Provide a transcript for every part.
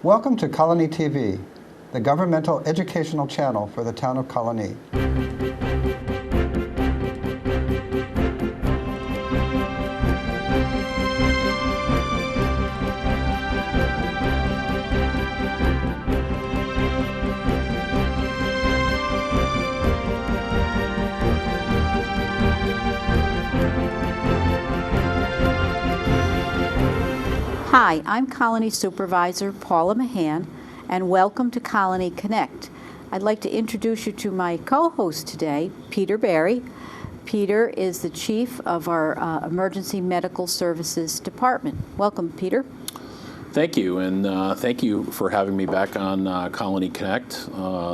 Welcome to Colonie TV, the governmental educational channel for the town of Colonie. Hi, I'm Colonie Supervisor Paula Mahan, and welcome to Colonie Connect. I'd like to introduce you to my co-host today, Peter Barry. Peter is the chief of our Emergency Medical Services Department. Welcome, Peter. Thank you, and thank you for having me back on Colonie Connect.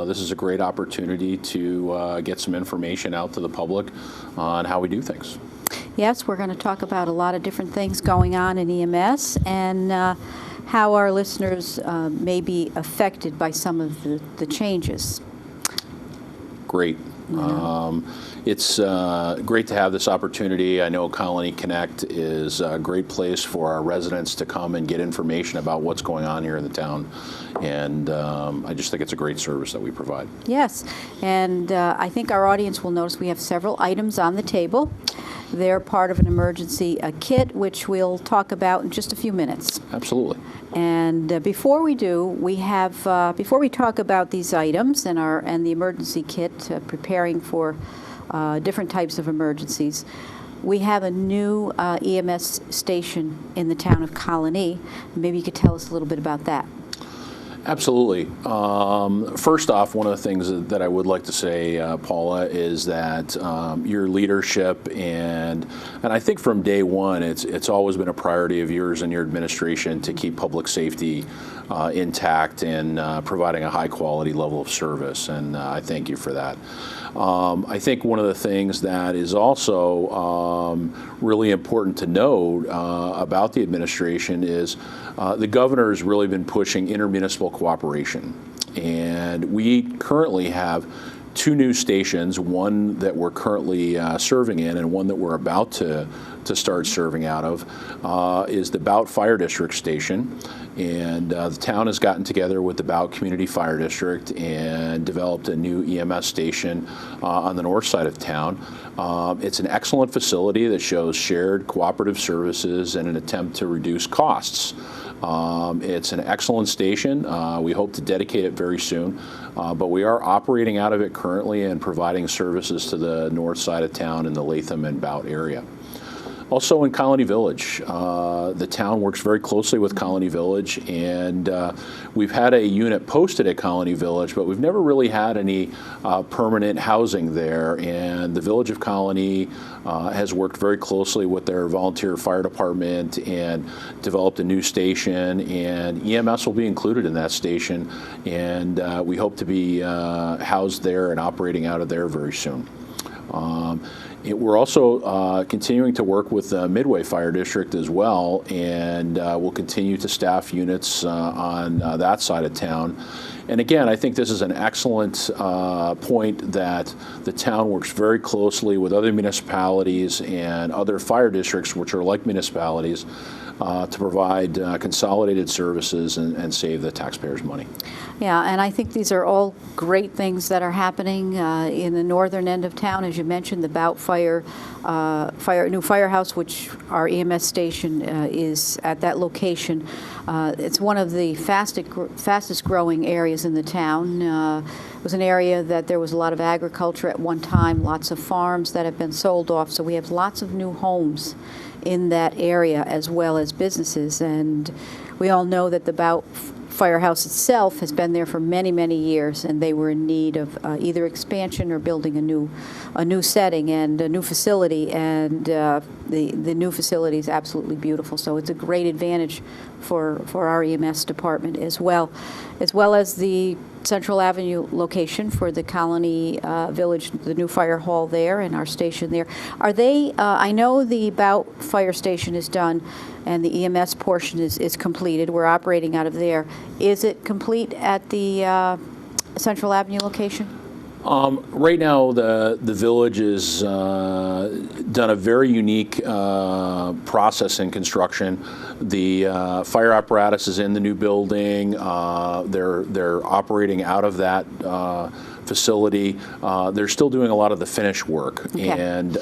This is a great opportunity to get some information out to the public on how we do things. Yes, we're going to talk about a lot of different things going on in EMS and how our listeners may be affected by some of the changes. Great. It's great to have this opportunity. I know Colonie Connect is a great place for our residents to come and get information about what's going on here in the town. And I just think it's a great service that we provide. Yes, and I think our audience will notice we have several items on the table. They're part of an emergency kit, which we'll talk about in just a few minutes. Absolutely. And before we do, we have before we talk about these items and the emergency kit, preparing for different types of emergencies, we have a new EMS station in the town of Colonie. Maybe you could tell us a little bit about that. Absolutely. First off, one of the things that I would like to say, Paula, is that your leadership and I think from day one, it's always been a priority of yours and your administration to keep public safety intact and providing a high quality level of service, and I thank you for that. I think one of the things that is also really important to note about the administration is the governor has really been pushing intermunicipal cooperation. And we currently have two new stations, one that we're currently serving in and one that we're about to start serving out of, is the Bout Fire District station. And the town has gotten together with the Bout Community Fire District and developed a new EMS station on the north side of town. It's an excellent facility that shows shared cooperative services in an attempt to reduce costs. It's an excellent station. We hope to dedicate it very soon, but we are operating out of it currently and providing services to the north side of town in the Latham and Bout area. Also in Colonie Village, the town works very closely with Colonie Village, and we've had a unit posted at Colonie Village, but we've never really had any permanent housing there. And the Village of Colonie has worked very closely with their volunteer fire department and developed a new station, and EMS will be included in that station, and we hope to be housed there and operating out of there very soon. We're also continuing to work with the Midway Fire District as well, and we'll continue to staff units on that side of town. And again, I think this is an excellent point that the town works very closely with other municipalities and other fire districts, which are like municipalities, to provide consolidated services and save the taxpayers' money. Yeah, and I think these are all great things that are happening in the northern end of town. As you mentioned, the Bout new firehouse, which our EMS station is at that location. It's one of the fastest growing areas in the town. It was an area that there was a lot of agriculture at one time, lots of farms that have been sold off, so we have lots of new homes in that area as well as businesses. And we all know that the Bout firehouse itself has been there for many, many years, and they were in need of either expansion or building a new setting and a new facility, and the new facility is absolutely beautiful. So it's a great advantage for our EMS department as well as the Central Avenue location for the Colonie Village, the new fire hall there and our station there. Are they, I know the Bout fire station is done and the EMS portion is completed. We're operating out of there. Is it complete at the Central Avenue location? Right now, the village has done a very unique process in construction. The fire apparatus is in the new building. They're operating out of that facility. They're still doing a lot of the finish work. Okay. And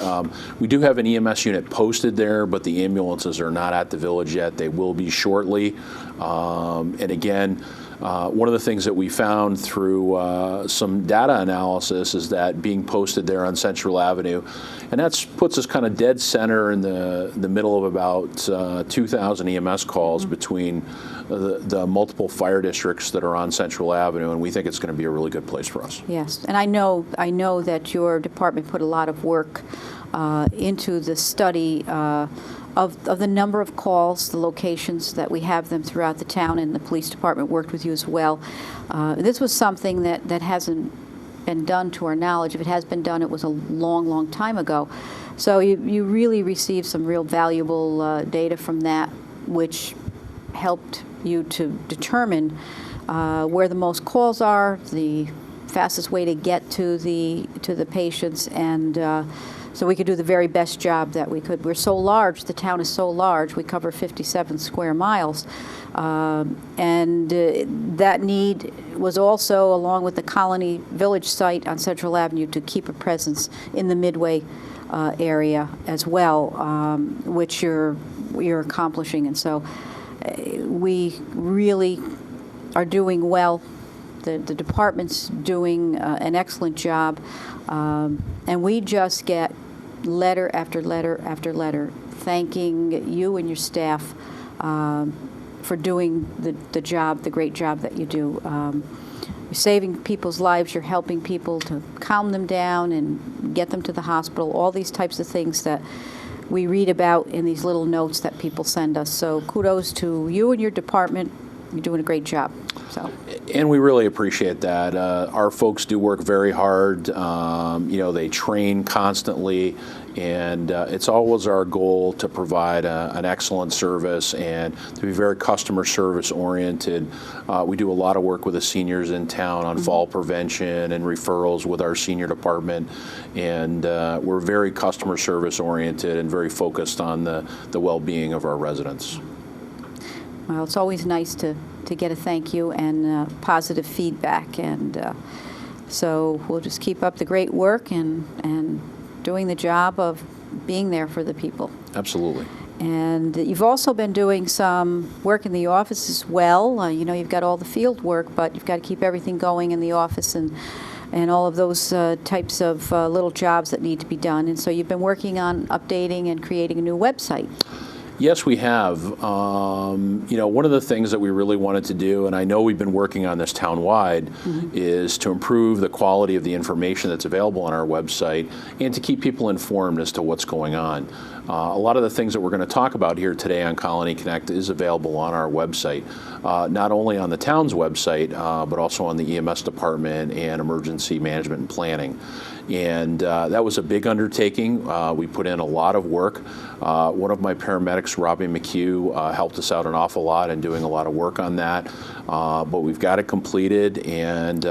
we do have an EMS unit posted there, but the ambulances are not at the village yet. They will be shortly. And again, one of the things that we found through some data analysis is that being posted there on Central Avenue, and that puts us kind of dead center in the middle of about 2,000 EMS calls between the multiple fire districts that are on Central Avenue, and we think it's going to be a really good place for us. Yes, and I know that your department put a lot of work into the study of the number of calls, the locations that we have them throughout the town, and the police department worked with you as well. This was something that hasn't been done to our knowledge. If it has been done, it was a long, long time ago. So you really received some real valuable data from that, which helped you to determine where the most calls are, the fastest way to get to the patients, and so we could do the very best job that we could. We're so large, the town is so large, we cover 57 square miles, and that need was also, along with the Colonie Village site on Central Avenue, to keep a presence in the Midway area as well, which you're accomplishing. And so we really are doing well. The department's doing an excellent job, and we just get letter after letter after letter thanking you and your staff for doing the job, the great job that you do. You're saving people's lives, you're helping people to calm them down and get them to the hospital, all these types of things that we read about in these little notes that people send us. So kudos to you and your department. You're doing a great job. So. And we really appreciate that. Our folks do work very hard. They train constantly, and it's always our goal to provide an excellent service and to be very customer service oriented. We do a lot of work with the seniors in town on fall prevention and referrals with our senior department, and we're very customer service oriented and very focused on the well-being of our residents. Well, it's always nice to get a thank you and positive feedback, and so we'll just keep up the great work and doing the job of being there for the people. Absolutely. And you've also been doing some work in the office as well. You've got all the field work, but you've got to keep everything going in the office and all of those types of little jobs that need to be done. And so you've been working on updating and creating a new website. Yes, we have. One of the things that we really wanted to do, and I know we've been working on this town-wide, is to improve the quality of the information that's available on our website and to keep people informed as to what's going on. A lot of the things that we're going to talk about here today on Colonie Connect is available on our website, not only on the town's website, but also on the EMS department and emergency management and planning. And that was a big undertaking. We put in a lot of work. One of my paramedics, Robbie McHugh, helped us out an awful lot in doing a lot of work on that. But we've got it completed, and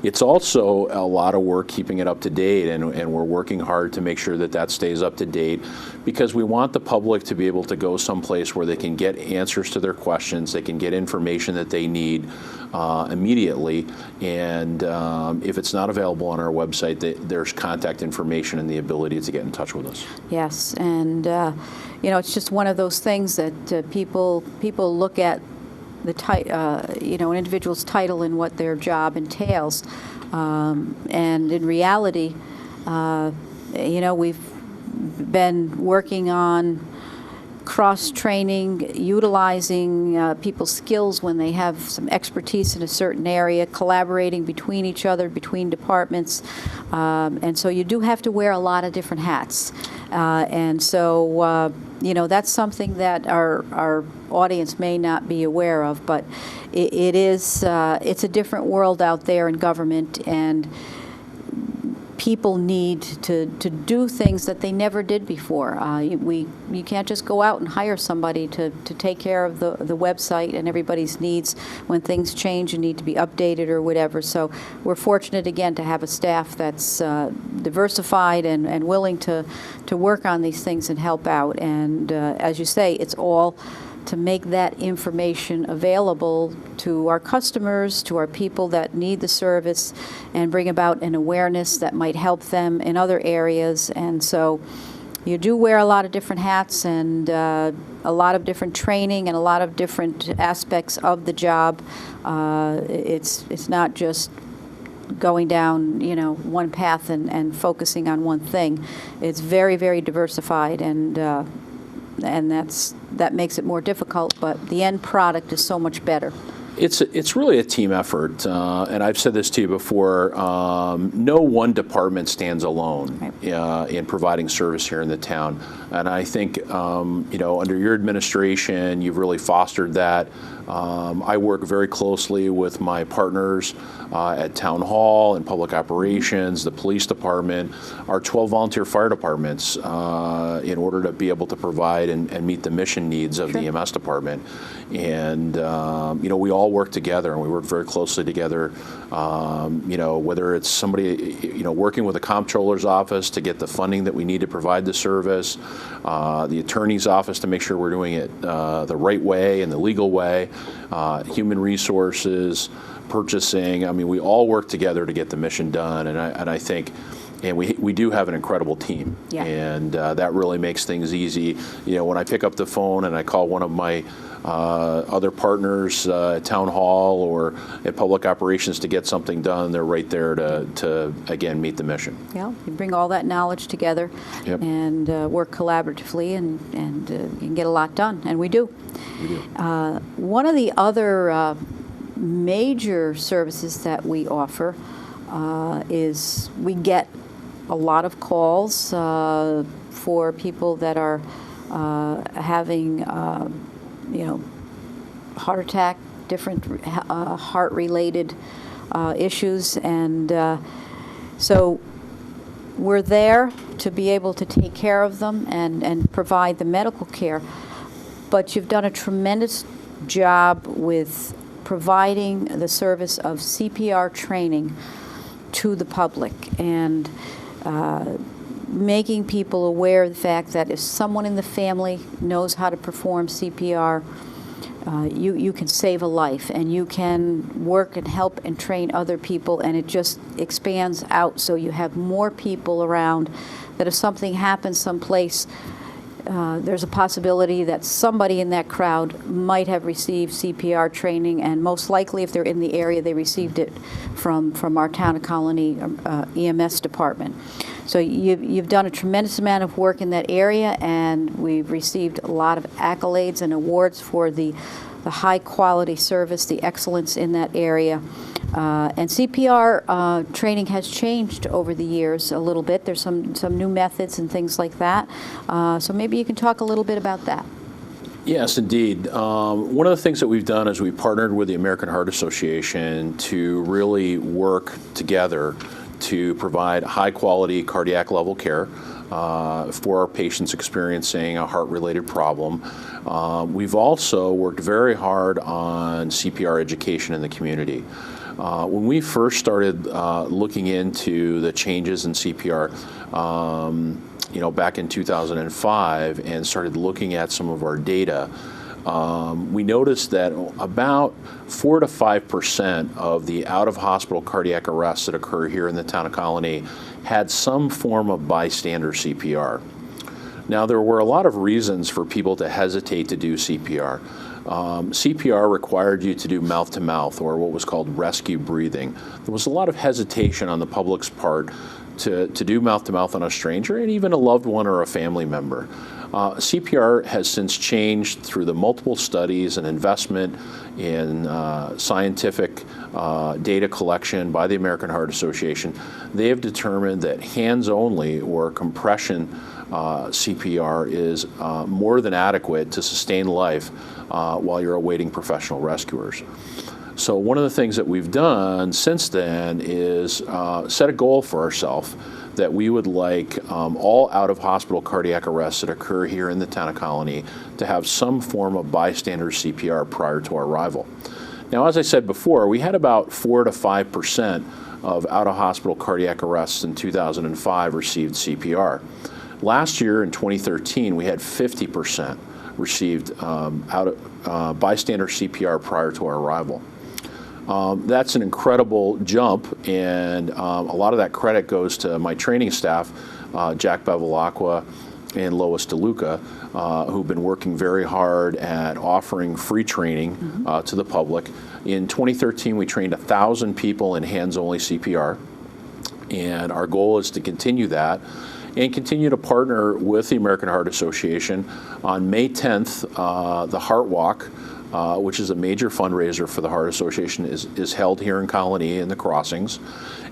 it's also a lot of work keeping it up to date, and we're working hard to make sure that stays up to date, because we want the public to be able to go someplace where they can get answers to their questions, they can get information that they need immediately, and if it's not available on our website, there's contact information and the ability to get in touch with us. Yes, and it's just one of those things that people look at an individual's title and what their job entails, and in reality, we've been working on cross-training, utilizing people's skills when they have some expertise in a certain area, collaborating between each other, between departments, and so you do have to wear a lot of different hats, and so that's something that our audience may not be aware of, but it's a different world out there in government, and people need to do things that they never did before. You can't just go out and hire somebody to take care of the website and everybody's needs when things change and need to be updated or whatever. So we're fortunate, again, to have a staff that's diversified and willing to work on these things and help out. And as you say, it's all to make that information available to our customers, to our people that need the service, and bring about an awareness that might help them in other areas. And so you do wear a lot of different hats and a lot of different training and a lot of different aspects of the job. It's not just going down, one path and focusing on one thing. It's very, very diversified, and that makes it more difficult, but the end product is so much better. It's really a team effort, and I've said this to you before. No one department stands alone in providing service here in the town, and I think under your administration, you've really fostered that. I work very closely with my partners at Town Hall and Public Operations, the Police Department, our 12 volunteer fire departments, in order to be able to provide and meet the mission needs of the EMS department. And we all work together, and we work very closely together. Whether it's somebody working with the comptroller's office to get the funding that we need to provide the service, the attorney's office to make sure we're doing it the right way and the legal way, human resources, purchasing. I mean, we all work together to get the mission done, and I think. And we do have an incredible team, and that really makes things easy. When I pick up the phone and I call one of my other partners at Town Hall or at Public Operations to get something done, they're right there to again, meet the mission. Yeah, you bring all that knowledge together and work collaboratively, and you can get a lot done, and we do. We do. One of the other major services that we offer is we get a lot of calls for people that are having, heart attack, different heart-related issues, and so we're there to be able to take care of them and provide the medical care. But you've done a tremendous job with providing the service of CPR training to the public, and making people aware of the fact that if someone in the family knows how to perform CPR, you can save a life, and you can work and help and train other people, and it just expands out, so you have more people around that if something happens someplace, there's a possibility that somebody in that crowd might have received CPR training, and most likely if they're in the area, they received it from our Town of Colonie EMS department. So you've done a tremendous amount of work in that area, and we've received a lot of accolades and awards for the high quality service, the excellence in that area. And CPR training has changed over the years a little bit. There's some new methods and things like that. So maybe you can talk a little bit about that. Yes, indeed. One of the things that we've done is we partnered with the American Heart Association to really work together to provide high-quality cardiac level care for our patients experiencing a heart-related problem. We've also worked very hard on CPR education in the community. When we first started looking into the changes in CPR, back in 2005, and started looking at some of our data, we noticed that about 4 to 5% of the out-of-hospital cardiac arrests that occur here in the town of Colonie had some form of bystander CPR. Now, there were a lot of reasons for people to hesitate to do CPR. CPR required you to do mouth-to-mouth, or what was called rescue breathing. There was a lot of hesitation on the public's part to do mouth-to-mouth on a stranger, and even a loved one or a family member. CPR has since changed through the multiple studies and investment in scientific data collection by the American Heart Association. They have determined that hands-only or compression CPR is more than adequate to sustain life while you're awaiting professional rescuers. So one of the things that we've done since then is set a goal for ourselves that we would like all out-of-hospital cardiac arrests that occur here in the town of Colonie to have some form of bystander CPR prior to our arrival. Now, as I said before, we had about 4 to 5% of out-of-hospital cardiac arrests in 2005 received CPR. Last year, in 2013, we had 50% received bystander CPR prior to our arrival. That's an incredible jump, and a lot of that credit goes to my training staff, Jack Bevilacqua and Lois DeLuca, who've been working very hard at offering free training to the public. In 2013, we trained 1,000 people in hands-only CPR, and our goal is to continue that and continue to partner with the American Heart Association. On May 10th, the Heart Walk, which is a major fundraiser for the Heart Association, is held here in Colonie in the crossings.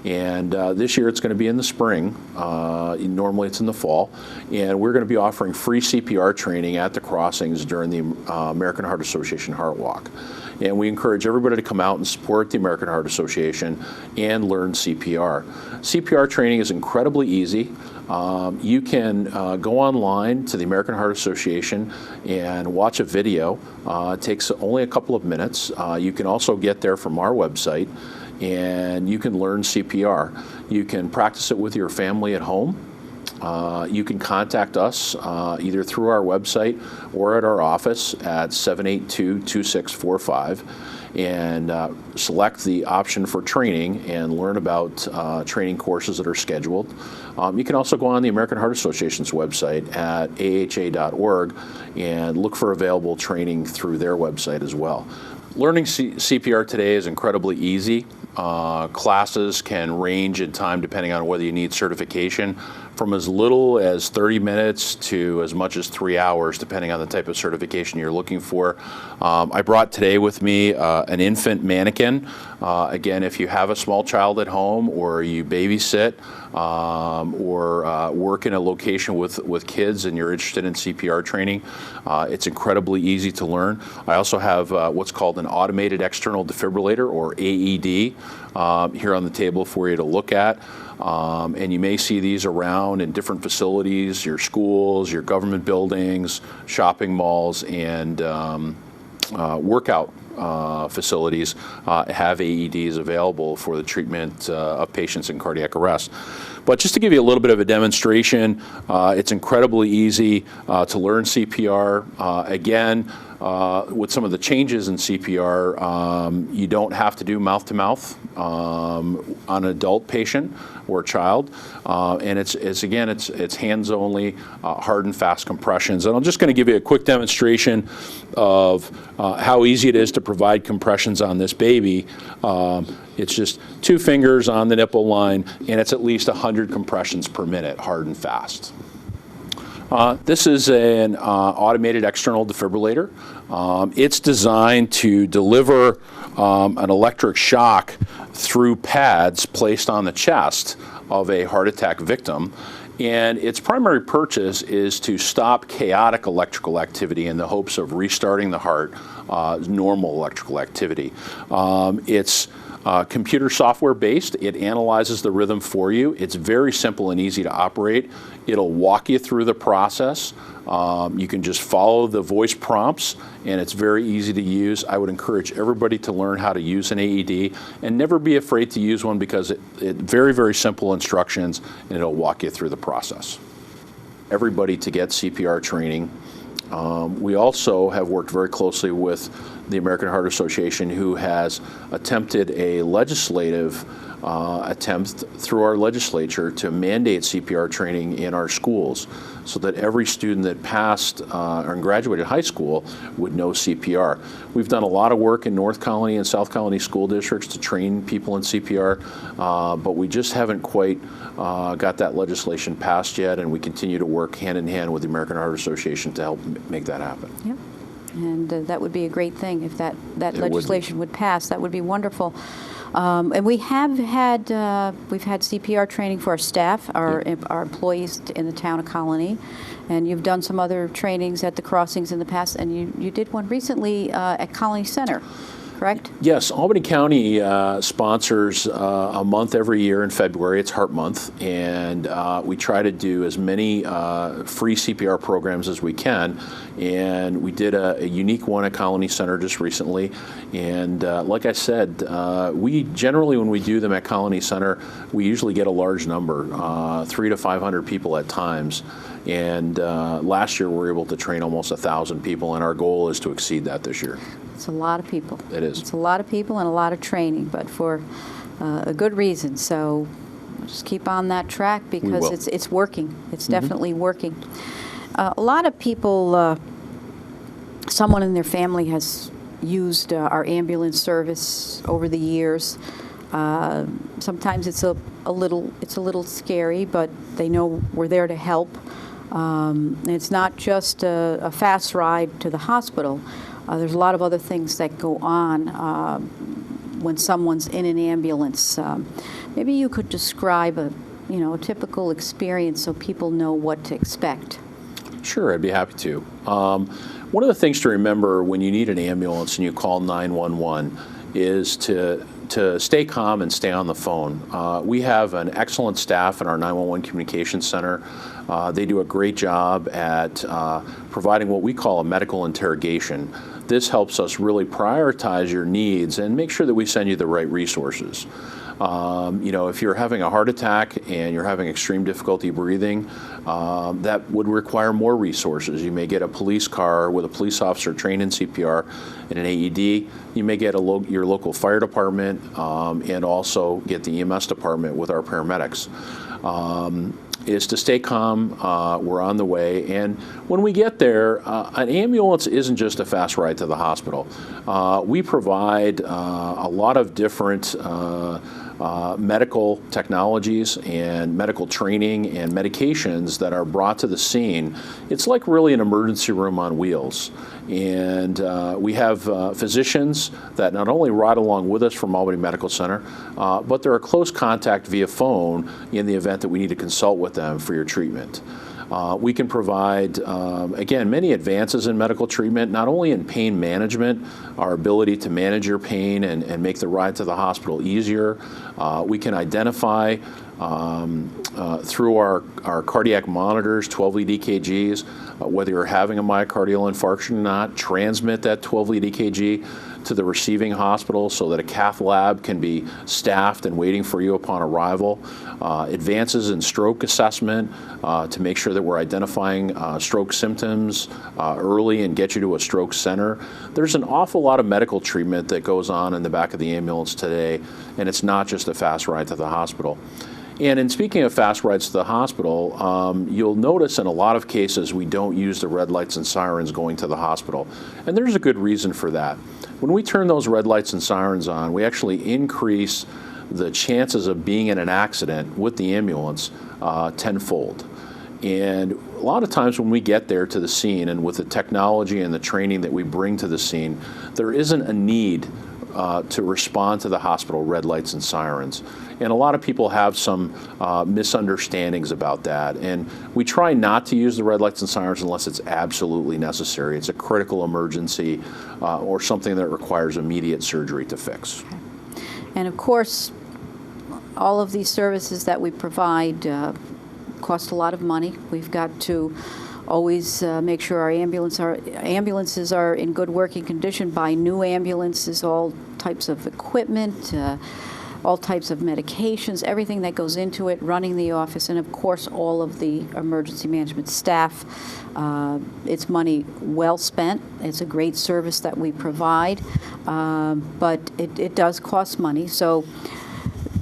And this year it's going to be in the spring. Normally it's in the fall. And we're going to be offering free CPR training at the crossings during the American Heart Association Heart Walk. And we encourage everybody to come out and support the American Heart Association and learn CPR. CPR training is incredibly easy. You can go online to the American Heart Association and watch a video. It takes only a couple of minutes. You can also get there from our website, and you can learn CPR. You can practice it with your family at home. You can contact us either through our website or at our office at 782-2645 and select the option for training and learn about training courses that are scheduled. You can also go on the American Heart Association's website at aha.org and look for available training through their website as well. Learning CPR today is incredibly easy. Classes can range in time depending on whether you need certification, from as little as 30 minutes to as much as 3 hours, depending on the type of certification you're looking for. I brought today with me an infant mannequin. Again, if you have a small child at home, or you babysit, or work in a location with kids and you're interested in CPR training, it's incredibly easy to learn. I also have what's called an automated external defibrillator, or AED, here on the table for you to look at. And you may see these around in different facilities, your schools, your government buildings, shopping malls, and workout facilities have AEDs available for the treatment of patients in cardiac arrest. But just to give you a little bit of a demonstration, it's incredibly easy to learn CPR. Again, with some of the changes in CPR, you don't have to do mouth-to-mouth on an adult patient or a child, and it's hands-only, hard and fast compressions. And I'm just going to give you a quick demonstration of how easy it is to provide compressions on this baby. It's just 2 fingers on the nipple line, and it's at least 100 compressions per minute, hard and fast. This is an automated external defibrillator. It's designed to deliver an electric shock through pads placed on the chest of a heart attack victim. And its primary purpose is to stop chaotic electrical activity in the hopes of restarting the heart, normal electrical activity. It's computer software based. It analyzes the rhythm for you. It's very simple and easy to operate. It'll walk you through the process. You can just follow the voice prompts, and it's very easy to use. I would encourage everybody to learn how to use an AED, and never be afraid to use one, because it very, very simple instructions, and it'll walk you through the process. Everybody to get CPR training. We also have worked very closely with the American Heart Association, who has attempted a legislative attempt through our legislature to mandate CPR training in our schools, so that every student that passed or graduated high school would know CPR. We've done a lot of work in North Colonie and South Colonie school districts to train people in CPR, but we just haven't quite got that legislation passed yet, and we continue to work hand in hand with the American Heart Association to help make that happen. Yep. And that would be a great thing if that legislation would pass. That would be wonderful. And we've had CPR training for our staff, our employees in the town of Colonie, and you've done some other trainings at the crossings in the past, and you did one recently at Colonie Center. correct? Yes, Albany County sponsors a month every year in February. It's Heart Month, and we try to do as many free CPR programs as we can. And we did a unique one at Colonie Center just recently. And like I said, we generally, when we do them at Colonie Center, we usually get a large number, 300 to 500 people at times. And last year we were able to train almost 1,000 people, and our goal is to exceed that this year. It's a lot of people. It is. It's a lot of people and a lot of training, but for a good reason. So just keep on that track because it's working. It's definitely working. A lot of people, someone in their family has used our ambulance service over the years. Sometimes it's a little scary, but they know we're there to help. It's not just a fast ride to the hospital. There's a lot of other things that go on when someone's in an ambulance. Maybe you could describe a typical experience so people know what to expect. Sure, I'd be happy to. One of the things to remember when you need an ambulance and you call 911 is to stay calm and stay on the phone. We have an excellent staff in our 911 communications center. They do a great job at providing what we call a medical interrogation. This helps us really prioritize your needs and make sure that we send you the right resources. If you're having a heart attack and you're having extreme difficulty breathing, that would require more resources. You may get a police car with a police officer trained in CPR and an AED. You may get your local fire department and also get the EMS department with our paramedics. Is to stay calm. We're on the way, and when we get there, an ambulance isn't just a fast ride to the hospital. We provide a lot of different medical technologies and medical training and medications that are brought to the scene. It's like really an emergency room on wheels. And we have physicians that not only ride along with us from Albany Medical Center, but they're a close contact via phone in the event that we need to consult with them for your treatment. We can provide, again, many advances in medical treatment, not only in pain management, our ability to manage your pain and make the ride to the hospital easier. We can identify through our cardiac monitors, 12-lead EKGs, whether you're having a myocardial infarction or not, transmit that 12-lead EKG to the receiving hospital so that a cath lab can be staffed and waiting for you upon arrival. Advances in stroke assessment to make sure that we're identifying stroke symptoms early and get you to a stroke center. There's an awful lot of medical treatment that goes on in the back of the ambulance today, and it's not just a fast ride to the hospital. And in speaking of fast rides to the hospital, you'll notice in a lot of cases we don't use the red lights and sirens going to the hospital. And there's a good reason for that. When we turn those red lights and sirens on, we actually increase the chances of being in an accident with the ambulance tenfold. And a lot of times when we get there to the scene and with the technology and the training that we bring to the scene, there isn't a need to respond to the hospital red lights and sirens. And a lot of people have some misunderstandings about that. And we try not to use the red lights and sirens unless it's absolutely necessary. It's a critical emergency or something that requires immediate surgery to fix. And of course, all of these services that we provide cost a lot of money. We've got to always make sure our ambulances are in good working condition, buy new ambulances, all types of equipment, all types of medications, everything that goes into it, running the office, and of course all of the emergency management staff. It's money well spent. It's a great service that we provide, but it does cost money. So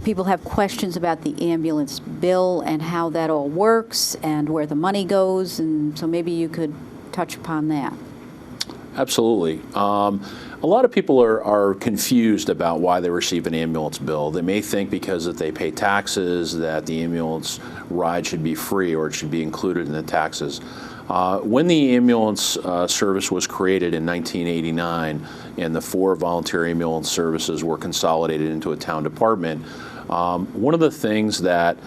people have questions about the ambulance bill and how that all works and where the money goes, and so maybe you could touch upon that. Absolutely. A lot of people are confused about why they receive an ambulance bill. They may think because if they pay taxes that the ambulance ride should be free or it should be included in the taxes. When the ambulance service was created in 1989 and the 4 volunteer ambulance services were consolidated into a town department, one of the things that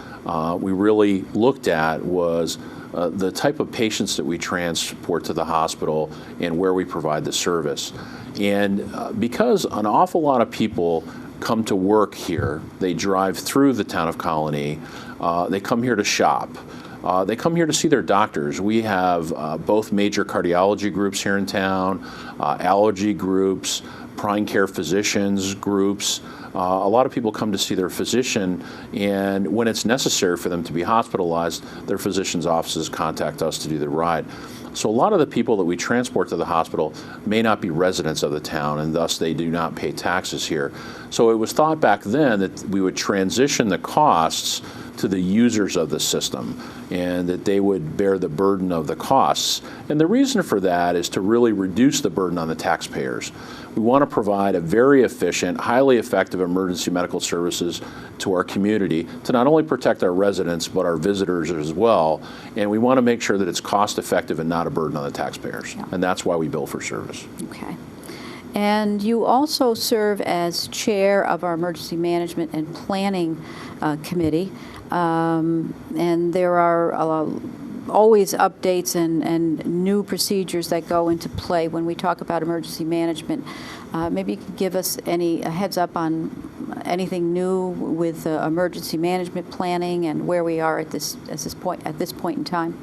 we really looked at was the type of patients that we transport to the hospital and where we provide the service. And because an awful lot of people come to work here, they drive through the town of Colonie, they come here to shop. They come here to see their doctors. We have both major cardiology groups here in town, allergy groups, prime care physicians groups. A lot of people come to see their physician, and when it's necessary for them to be hospitalized, their physician's offices contact us to do the ride. So a lot of the people that we transport to the hospital may not be residents of the town, and thus they do not pay taxes here. So it was thought back then that we would transition the costs to the users of the system, and that they would bear the burden of the costs. And the reason for that is to really reduce the burden on the taxpayers. We want to provide a very efficient, highly effective emergency medical services to our community to not only protect our residents, but our visitors as well. And we want to make sure that it's cost effective and not a burden on the taxpayers. Yeah. And that's why we bill for service. Okay. And you also serve as chair of our Emergency Management and Planning Committee. And there are always updates and new procedures that go into play when we talk about emergency management. Maybe you could give us a heads up on anything new with emergency management planning and where we are at this point in time.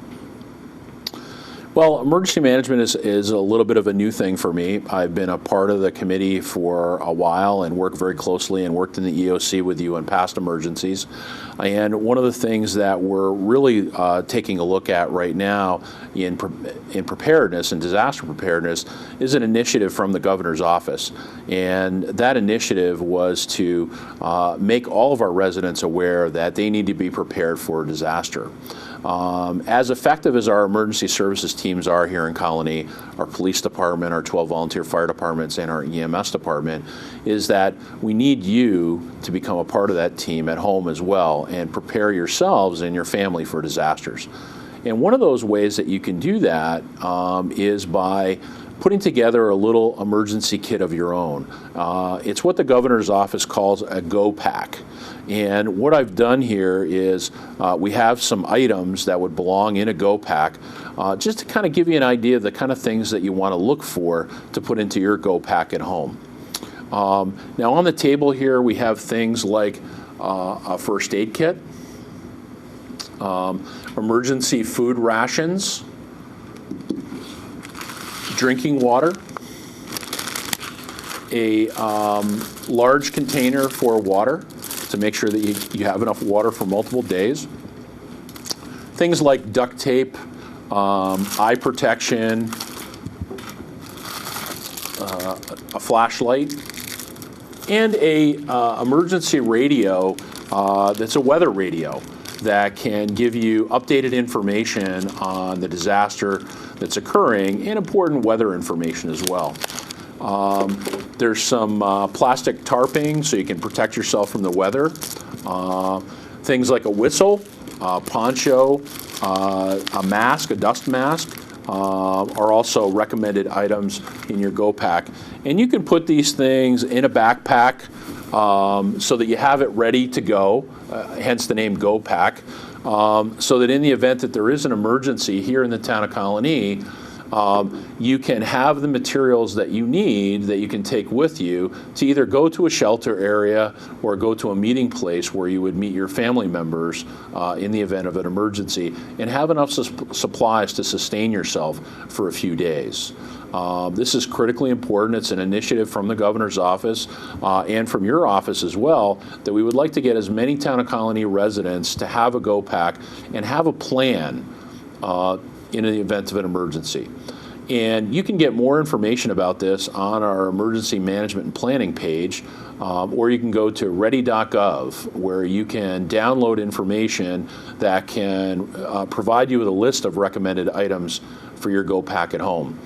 Well, emergency management is a little bit of a new thing for me. I've been a part of the committee for a while and worked very closely and worked in the EOC with you in past emergencies. And one of the things that we're really taking a look at right now in preparedness and disaster preparedness is an initiative from the governor's office. And that initiative was to make all of our residents aware that they need to be prepared for a disaster. As effective as our emergency services teams are here in Colonie, our police department, our 12 volunteer fire departments, and our EMS department, is that we need you to become a part of that team at home as well and prepare yourselves and your family for disasters. And one of those ways that you can do that is by putting together a little emergency kit of your own. It's what the governor's office calls a Go Pack. And what I've done here is we have some items that would belong in a Go Pack, just to kind of give you an idea of the kind of things that you want to look for to put into your Go Pack at home. Now on the table here we have things like a first aid kit, emergency food rations, drinking water, a large container for water to make sure that you have enough water for multiple days. Things like duct tape, eye protection, a flashlight, and a emergency radio that's a weather radio that can give you updated information on the disaster that's occurring and important weather information as well. There's some plastic tarping so you can protect yourself from the weather. Things like a whistle, poncho, a mask, a dust mask, are also recommended items in your Go Pack. And you can put these things in a backpack so that you have it ready to go, hence the name Go Pack, so that in the event that there is an emergency here in the town of Colonie, you can have the materials that you need that you can take with you to either go to a shelter area or go to a meeting place where you would meet your family members in the event of an emergency and have enough supplies to sustain yourself for a few days. This is critically important. It's an initiative from the governor's office and from your office as well that we would like to get as many town of Colonie residents to have a Go Pack and have a plan in the event of an emergency. And you can get more information about this on our emergency management and planning page, or you can go to ready.gov where you can download information that can provide you with a list of recommended items for your Go Pack at home.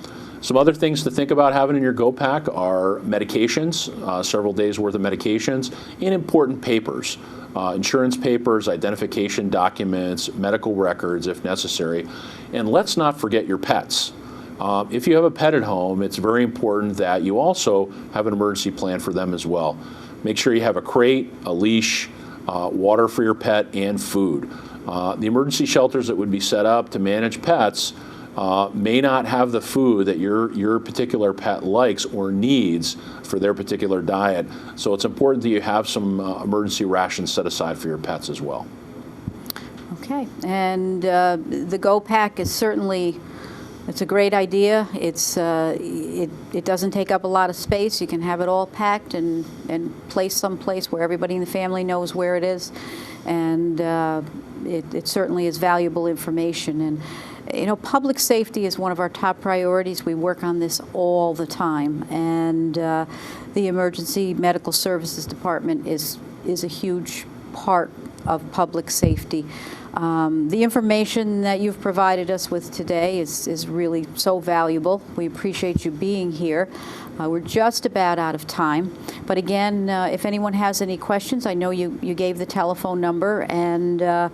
Some other things to think about having in your Go Pack are medications, several days worth of medications, and important papers. Insurance papers, identification documents, medical records if necessary. And let's not forget your pets. If you have a pet at home, it's very important that you also have an emergency plan for them as well. Make sure you have a crate, a leash, water for your pet, and food. The emergency shelters that would be set up to manage pets may not have the food that your particular pet likes or needs for their particular diet. So it's important that you have some emergency rations set aside for your pets as well. Okay, and the Go Pack is certainly, it's a great idea. It doesn't take up a lot of space. You can have it all packed and placed someplace where everybody in the family knows where it is, and it certainly is valuable information. And you know, public safety is one of our top priorities. We work on this all the time, and the Emergency Medical Services Department is a huge part of public safety. The information that you've provided us with today is really so valuable. We appreciate you being here. We're just about out of time. But again, if anyone has any questions, I know you gave the telephone number, and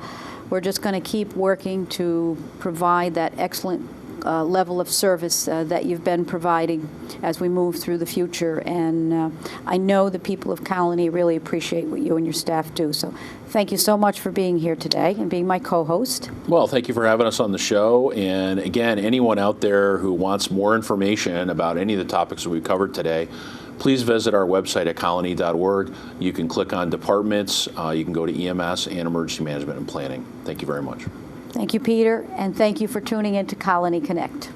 we're just going to keep working to provide that excellent level of service that you've been providing as we move through the future. And I know the people of Colonie really appreciate what you and your staff do. So thank you so much for being here today and being my co-host. Well, thank you for having us on the show. And again, anyone out there who wants more information about any of the topics that we covered today, please visit our website at colonie.org. You can click on departments. You can go to EMS and Emergency Management and Planning. Thank you very much. Thank you, Peter, and thank you for tuning in to Colonie Connect.